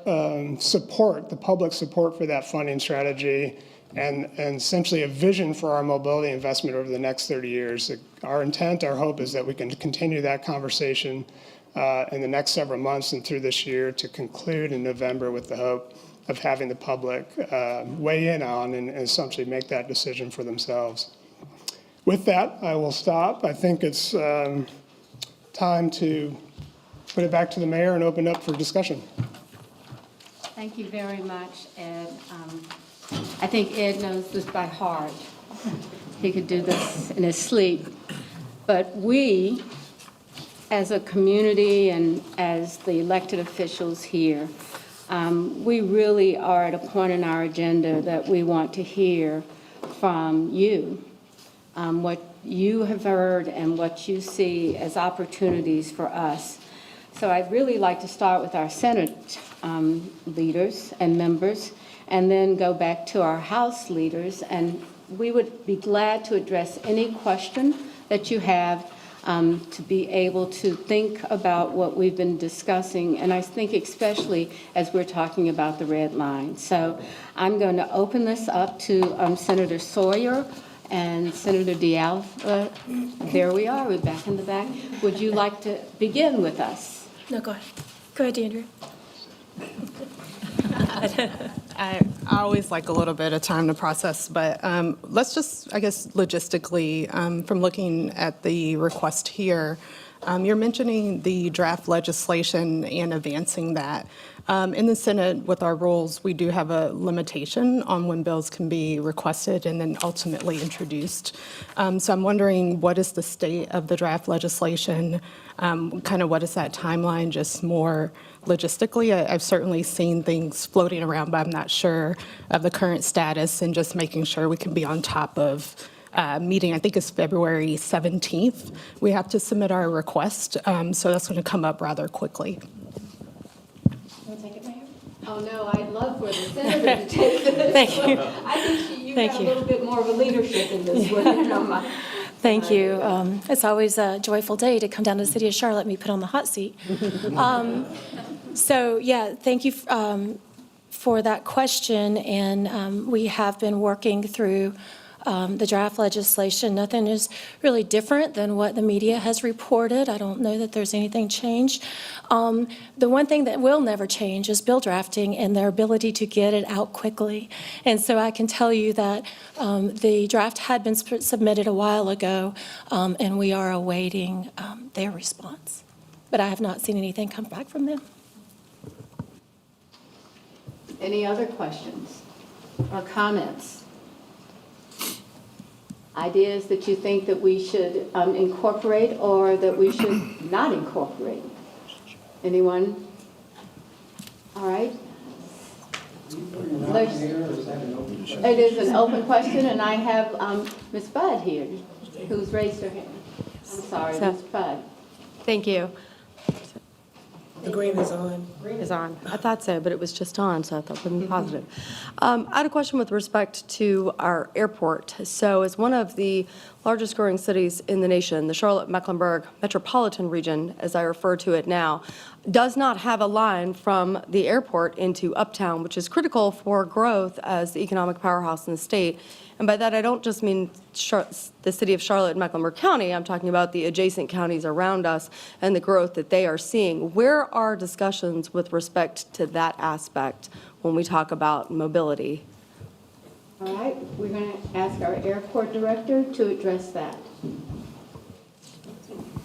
support, the public support for that funding strategy, and essentially a vision for our mobility investment over the next 30 years. Our intent, our hope is that we can continue that conversation in the next several months and through this year to conclude in November with the hope of having the public weigh in on and essentially make that decision for themselves. With that, I will stop. I think it's time to put it back to the mayor and open up for discussion. Thank you very much, Ed. I think Ed knows this by heart. He could do this in his sleep. But we, as a community and as the elected officials here, we really are at a point in our agenda that we want to hear from you, what you have heard and what you see as opportunities for us. So I'd really like to start with our Senate leaders and members, and then go back to our House leaders, and we would be glad to address any question that you have to be able to think about what we've been discussing, and I think especially as we're talking about the red line. So I'm going to open this up to Senator Sawyer and Senator Dial. There we are, we're back in the back. Would you like to begin with us? No, go ahead. Go ahead, Andrew. I always like a little bit of time to process, but let's just, I guess, logistically, from looking at the request here, you're mentioning the draft legislation and advancing that. In the Senate, with our rules, we do have a limitation on when bills can be requested and then ultimately introduced. So I'm wondering, what is the state of the draft legislation? Kind of what is that timeline, just more logistically? I've certainly seen things floating around, but I'm not sure of the current status, and just making sure we can be on top of meeting. I think it's February 17th. We have to submit our request, so that's going to come up rather quickly. Oh, no, I'd love for the senator to take this. Thank you. I think you Thank got you. a little bit more of a leadership in this one. Thank you. It's always a joyful day to come down to the city of Charlotte and be put on the hot seat. So, yeah, thank you for that question. And we have been working through the draft legislation. Nothing is really different than what the media has reported. I don't know that there's anything changed. The one thing that will never change is bill drafting and their ability to get it out quickly. And so I can tell you that the draft had been submitted a while ago, and we are awaiting their response. But I have not seen anything come back from them. Any other questions or comments? Ideas that you think that we should incorporate or that we should not incorporate? Anyone? All right. It is an open question, and I have Ms. Budd here, who's raised her hand. I'm sorry, Ms. Budd. Thank you. The green is on. Green is on. I thought so, but it was just on, so I thought it would be positive. I had a question with respect to our airport. So as one of the largest growing cities in the nation, the Charlotte-Mecklenburg metropolitan region, as I refer to it now, does not have a line from the airport into Uptown, which is critical for growth as the economic powerhouse in the state. And by that, I don't just mean the city of Charlotte and Mecklenburg County. I'm talking about the adjacent counties around us and the growth that they are seeing. Where are discussions with respect to that aspect when we talk about mobility? All right, we're going to ask our airport director to address that.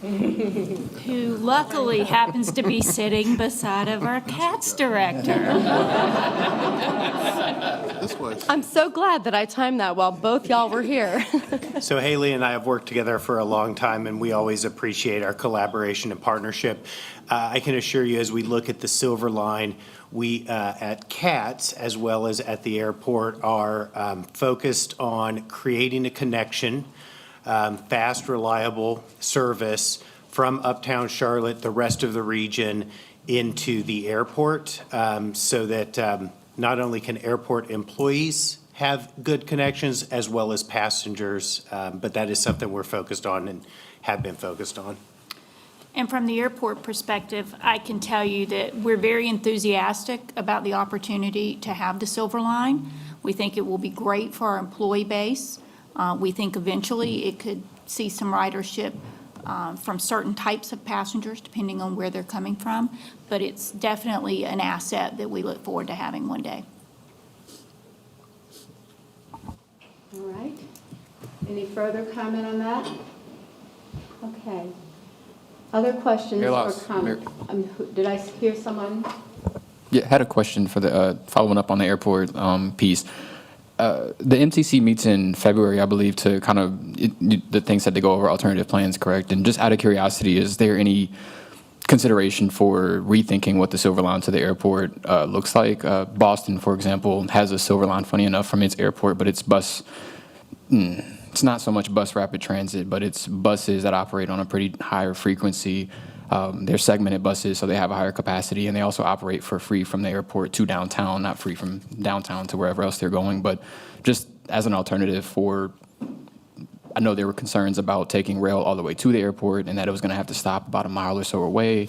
Who luckily happens to be sitting beside of our CATS director. I'm so glad that I timed that while both y'all were here. So Haley and I have worked together for a long time, and we always appreciate our collaboration and partnership. I can assure you, as we look at the Silver Line, we at CATS, as well as at the airport, are focused on creating a connection, fast, reliable service from Uptown Charlotte, the rest of the region, into the airport, so that not only can airport employees have good connections as well as passengers, but that is something we're focused on and have been focused on. And from the airport perspective, I can tell you that we're very enthusiastic about the opportunity to have the Silver Line. We think it will be great for our employee base. We think eventually it could see some ridership from certain types of passengers, depending on where they're coming from. But it's definitely an asset that we look forward to having one day. All right. Any further comment on that? Okay. Other questions or comments? Did I hear someone? Yeah, had a question for the following up on the airport piece. The MTC meets in February, I believe, to kind of the things that they go over alternative plans, correct? And just out of curiosity, is there any consideration for rethinking what the Silver Line to the airport looks like? Boston, for example, has a Silver Line, funny enough, from its airport, but it's bus. It's not so much bus rapid transit, but it's buses that operate on a pretty higher frequency. They're segmented buses, so they have a higher capacity, and they also operate for free from the airport to downtown, not free from downtown to wherever else they're going, but just as an alternative for, I know there were concerns about taking rail all the way to the airport and that it was going to have to stop about a mile or so away.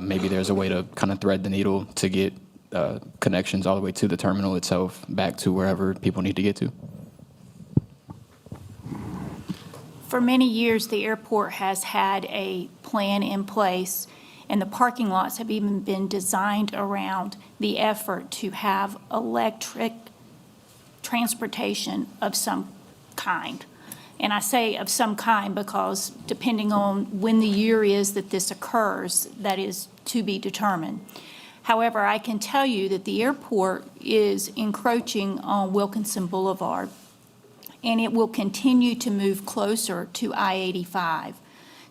Maybe there's a way to kind of thread the needle to get connections all the way to the terminal itself, back to wherever people need to get to. For many years, the airport has had a plan in place, and the parking lots have even been designed around the effort to have electric transportation of some kind. And I say of some kind because depending on when the year is that this occurs, that is to be determined. However, I can tell you that the airport is encroaching on Wilkinson Boulevard, and it will continue to move closer to I-85.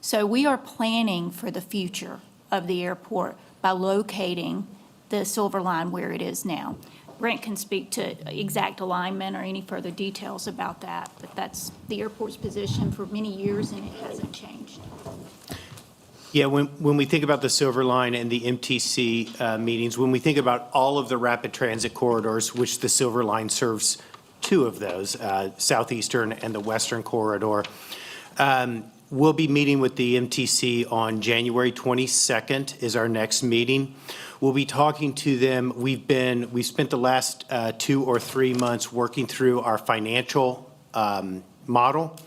So we are planning for the future of the airport by locating the Silver Line where it is now. Brent can speak to exact alignment or any further details about that, but that's the airport's position for many years, and it hasn't changed. Yeah, when we think about the Silver Line and the MTC meetings, when we think about all of the rapid transit corridors, which the Silver Line serves two of those, southeastern and the western corridor, we'll be meeting with the MTC on January 22nd is our next meeting. We'll be talking to them. We've spent the last 2 or 3 months working through our financial model.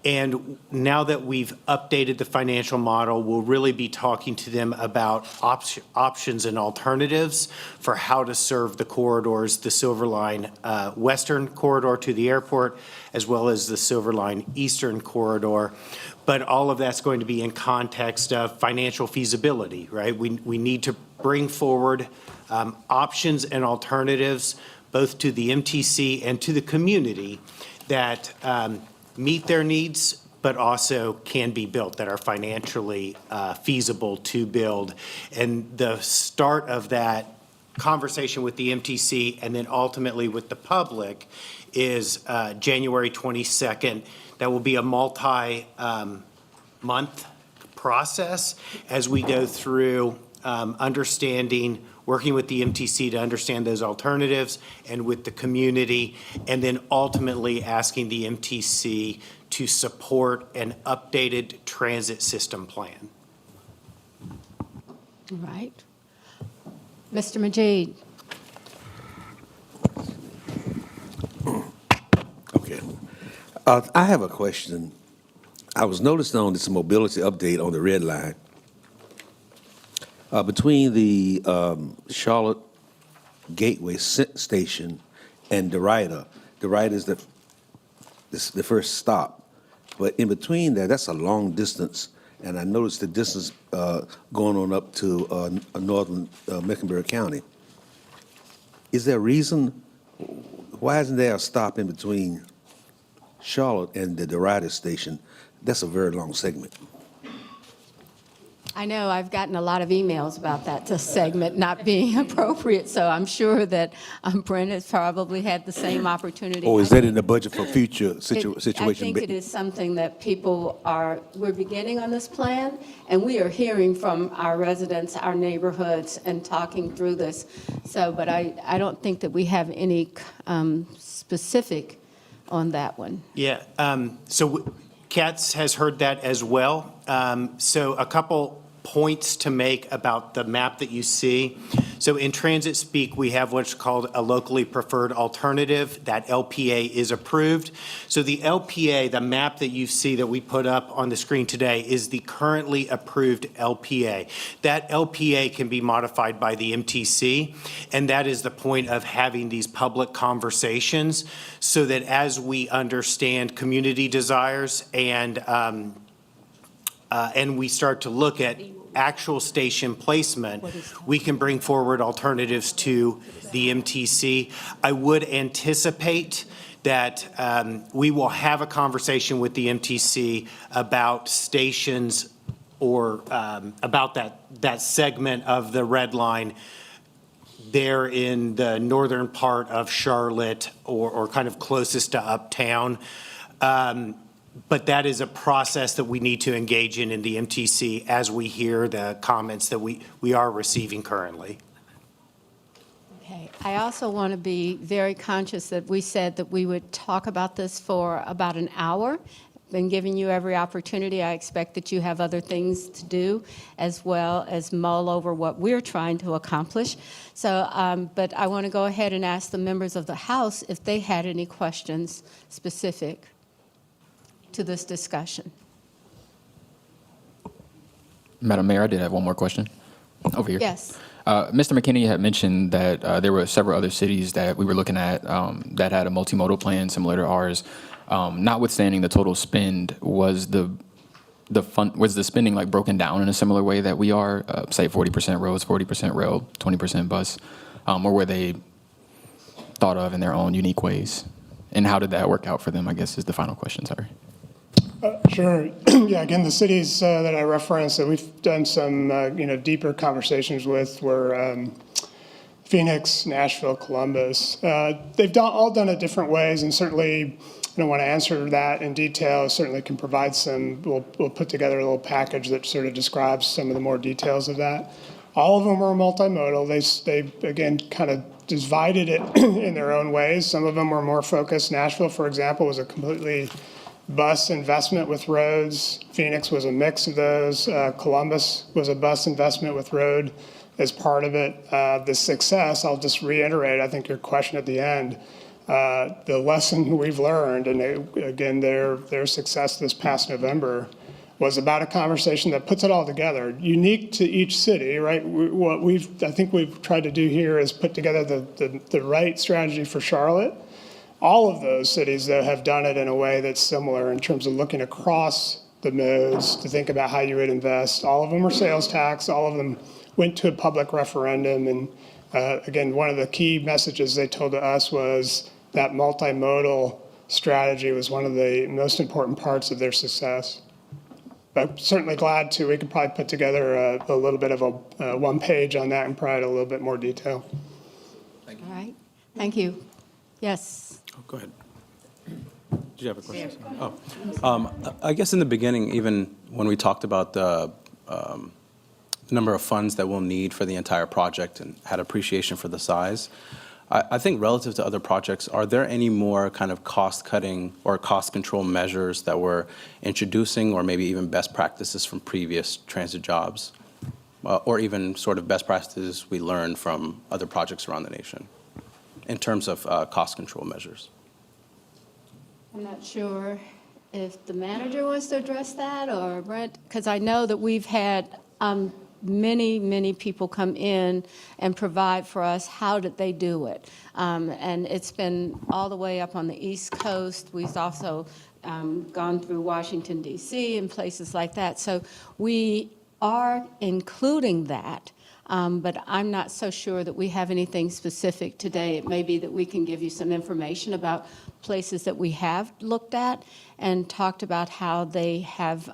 And now that we've updated the financial model, we'll really be talking to them about options and alternatives for how to serve the corridors, the Silver Line Western Corridor to the airport, as well as the Silver Line Eastern Corridor. But all of that's going to be in context of financial feasibility, right? We need to bring forward options and alternatives, both to the MTC and to the community, that meet their needs, but also can be built, that are financially feasible to build. And the start of that conversation with the MTC and then ultimately with the public is January 22nd. That will be a multi-month process as we go through understanding, working with the MTC to understand those alternatives and with the community, and then ultimately asking the MTC to support an updated transit system plan. All right. Mr. Majid. Okay. I have a question. I was noticing on this mobility update on the red line, between the Charlotte Gateway Station and DeRuyter. DeRuyter is the first stop. But in between there, that's a long distance. And I noticed the distance going on up to northern Mecklenburg County. Is there a reason? Why isn't there a stop in between Charlotte and the DeRuyter station? That's a very long segment. I know I've gotten a lot of emails about that segment not being appropriate, so I'm sure that Brent has probably had the same opportunity. Or is that in the budget for future situation? I think it is something that we're beginning on this plan, and we are hearing from our residents, our neighborhoods, and talking through this. So, but I don't think that we have any specific on that one. Yeah, so CATS has heard that as well. So a couple points to make about the map that you see. So in transit speak, we have what's called a locally preferred alternative. That LPA is approved. So the LPA, the map that you see that we put up on the screen today, is the currently approved LPA. That LPA can be modified by the MTC, and that is the point of having these public conversations, so that as we understand community desires and we start to look at actual station placement, we can bring forward alternatives to the MTC. I would anticipate that we will have a conversation with the MTC about stations or about that segment of the red line there in the northern part of Charlotte or kind of closest to uptown. But that is a process that we need to engage in the MTC as we hear the comments that we are receiving currently. Okay. I also want to be very conscious that we said that we would talk about this for about an hour. Been giving you every opportunity. I expect that you have other things to do as well as mull over what we're trying to accomplish. So, but I want to go ahead and ask the members of the House if they had any questions specific. to this discussion. Madam Mayor, I did have one more question. Over here. Yes. Mr. McKinney had mentioned that there were several other cities that we were looking at that had a multimodal plan similar to ours. Notwithstanding the total spend, was the spending like broken down in a similar way that we are, say 40% roads, 40% rail, 20% bus, or were they thought of in their own unique ways? And how did that work out for them, I guess, is the final question, sorry. Sure. Yeah, again, the cities that I referenced that we've done some, deeper conversations with were Phoenix, Nashville, Columbus. They've all done it different ways, and certainly I don't want to answer that in detail. Certainly can provide some, we'll put together a little package that sort of describes some of the more details of that. All of them were multimodal. They again, kind of divided it in their own ways. Some of them were more focused. Nashville, for example, was a completely bus investment with roads. Phoenix was a mix of those. Columbus was a bus investment with road as part of it. The success, I'll just reiterate, I think your question at the end, the lesson we've learned, and again, their success this past November was about a conversation that puts it all together, unique to each city, right? What I think we've tried to do here is put together the right strategy for Charlotte. All of those cities, though, have done it in a way that's similar in terms of looking across the modes to think about how you would invest. All of them are sales tax. All of them went to a public referendum. And again, one of the key messages they told to us was that multimodal strategy was one of the most important parts of their success. But certainly glad to, we could probably put together a little bit of a one page on that and provide a little bit more detail. All right. Thank you. Yes. Go ahead. Did you have a question? I guess in the beginning, even when we talked about the number of funds that we'll need for the entire project and had appreciation for the size, I think relative to other projects, are there any more kind of cost-cutting or cost control measures that we're introducing, or maybe even best practices from previous transit jobs, or even sort of best practices we learned from other projects around the nation in terms of cost control measures? I'm not sure if the manager wants to address that or Brent, because I know that we've had many people come in and provide for us. How did they do it? And it's been all the way up on the East Coast. We've also gone through Washington, D.C. and places like that. So we are including that. But I'm not so sure that we have anything specific today. It may be that we can give you some information about places that we have looked at and talked about how they have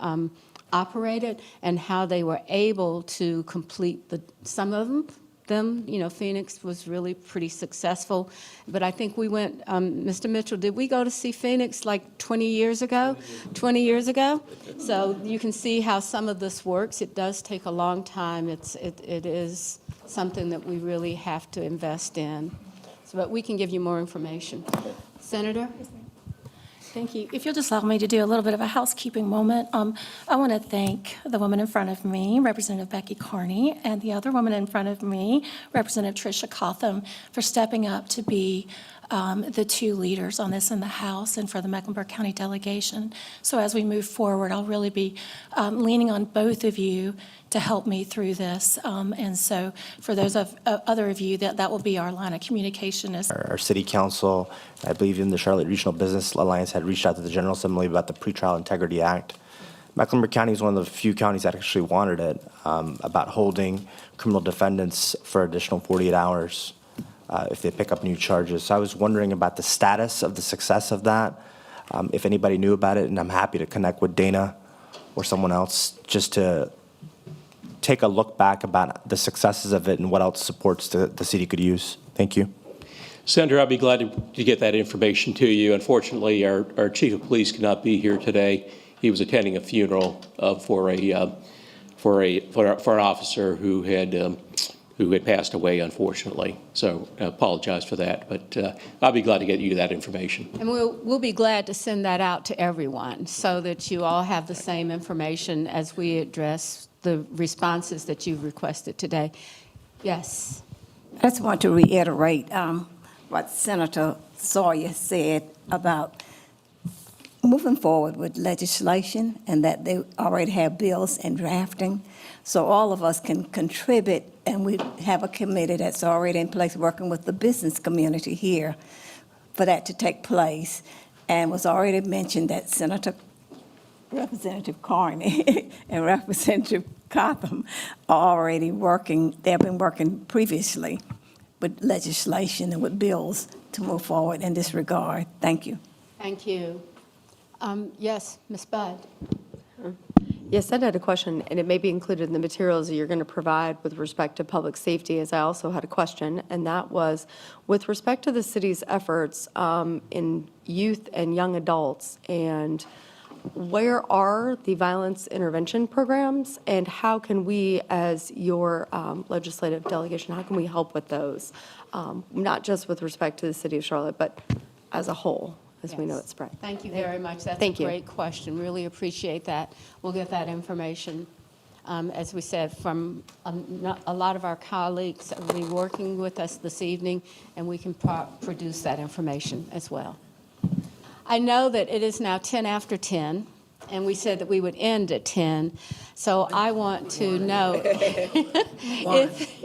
operated and how they were able to complete some of them. Phoenix was really pretty successful. But I think we went, Mr. Mitchell, did we go to see Phoenix like 20 years ago? 20 years ago? So you can see how some of this works. It does take a long time. It is something that we really have to invest in. But we can give you more information. Senator? Thank you. If you'll just allow me to do a little bit of a housekeeping moment, I want to thank the woman in front of me, Representative Becky Carney, and the other woman in front of me, Representative Tricia Cotham, for stepping up to be the two leaders on this in the House and for the Mecklenburg County delegation. So as we move forward, I'll really be leaning on both of you to help me through this. And so for those other of you, that will be our line of communication. Our city council, I believe in the Charlotte Regional Business Alliance, had reached out to the General Assembly about the Pretrial Integrity Act. Mecklenburg County is one of the few counties that actually wanted it, about holding criminal defendants for additional 48 hours if they pick up new charges. So I was wondering about the status of the success of that, if anybody knew about it, and I'm happy to connect with Dana or someone else just to take a look back about the successes of it and what else supports the city could use. Thank you. Senator, I'd be glad to get that information to you. Unfortunately, our chief of police could not be here today. He was attending a funeral for an officer who had passed away, unfortunately. So I apologize for that, but I'll be glad to get you that information. And we'll be glad to send that out to everyone so that you all have the same information as we address the responses that you've requested today. Yes. I just want to reiterate what Senator Sawyer said about moving forward with legislation and that they already have bills and drafting. So all of us can contribute, and we have a committee that's already in place working with the business community here for that to take place. And was already mentioned that Representative Carney and Representative Cotham are already working, they've been working previously with legislation and with bills to move forward in this regard. Thank you. Thank you. Yes, Ms. Budd. Yes, I had a question, and it may be included in the materials that you're going to provide with respect to public safety, as I also had a question, and that was with respect to the city's efforts in youth and young adults, and where are the violence intervention programs, and how can we, as your legislative delegation, how can we help with those? Not just with respect to the city of Charlotte, but as a whole, as we know it's spread. Thank you very much. That's Thank a you. great question. Really appreciate that. We'll get that information, as we said, from a lot of our colleagues will be working with us this evening, and we can produce that information as well. I know that it is now 10 after 10, and we said that we would end at 10. So I want to know if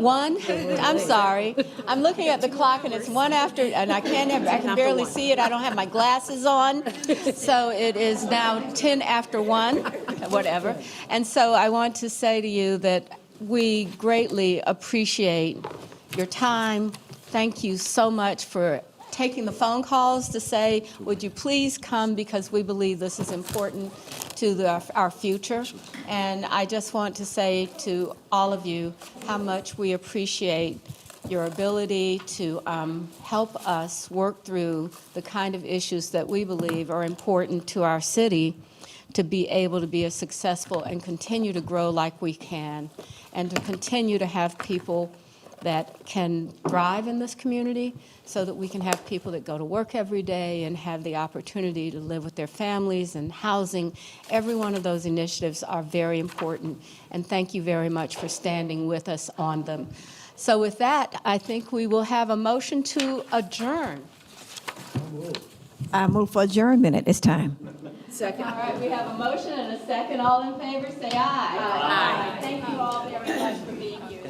one. I'm sorry. I'm looking at the clock, and it's 1 after, and I can barely see it. I don't have my glasses on. So it is now 10 after 1, whatever. And so I want to say to you that we greatly appreciate your time. Thank you so much for taking the phone calls to say, would you please come, because we believe this is important to our future. And I just want to say to all of you how much we appreciate your ability to help us work through the kind of issues that we believe are important to our city to be able to be as successful and continue to grow like we can, and to continue to have people that can thrive in this community, so that we can have people that go to work every day and have the opportunity to live with their families and housing. Every one of those initiatives are very important, and thank you very much for standing with us on them. So with that, I think we will have a motion to adjourn. I move for adjournment at this time. Second. All right, we have a motion and a second. All in favor, say aye. Aye. Thank you all very much for being here.